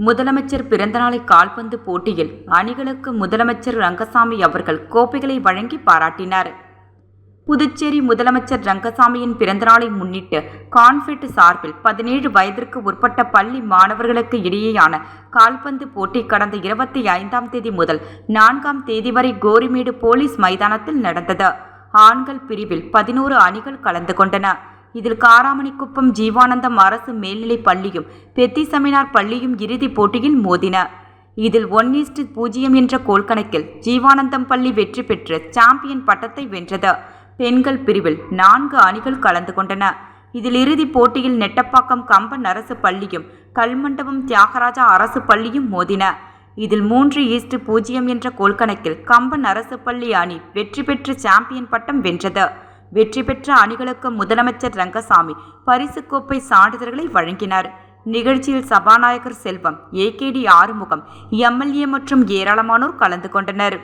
முதலமைச்சர் பிறந்தநாளை கால்பந்து போட்டியில் அணிகளுக்கு முதலமைச்சர் ரங்கசாமி அவர்கள் கோப்பைகளை வழங்கி பாராட்டினார். புதுச்சேரி முதலமைச்சர் ரங்கசாமியின் பிறந்தநாளை முன்னிட்டு கான்ஃபெட் சார்பில் 17 வயதிற்கு உட்பட்ட பள்ளி மாணவர்களுக்கு இடையேயான கால்பந்து போட்டி கடந்த 25ஆம் தேதி முதல் 4ஆம் தேதி வரை கோரிமேடு போலீஸ் மைதானத்தில் நடந்தது. ஆண்கள் பிரிவில் 11 அணிகள் கலந்து கொண்டன. இதில் காராமணிக்குப்பம் ஜீவானந்தம் அரசு மேல்நிலைப் பள்ளியும் பெத்தி செமினார் பள்ளியும் இறுதிப் போட்டியில் மோதின. இதில் 1:0 என்ற கோல் கணக்கில் ஜீவானந்தம் பள்ளி வெற்றி பெற்று சாம்பியன் பட்டத்தை வென்றது. பெண்கள் பிரிவில் 4 அணிகள் கலந்து கொண்டன. இதில் இறுதிப் போட்டியில் நெட்டப்பாக்கம் கம்பன் அரசு பள்ளியும் கல்மண்டபம் தியாகராஜா அரசு பள்ளியும் மோதின. இதில் 3:0 என்ற கோல் கணக்கில் கம்பன் அரசு பள்ளி அணி வெற்றி பெற்று சாம்பியன் பட்டம் வென்றது. வெற்றி பெற்ற அணிகளுக்கு முதலமைச்சர் ரங்கசாமி பரிசு கோப்பை சான்றிதழ்களை வழங்கினார். நிகழ்ச்சியில் சபாநாயகர் செல்வம், AKD ஆறுமுகம், MLA மற்றும் ஏராளமானோர் கலந்து கொண்டனர்.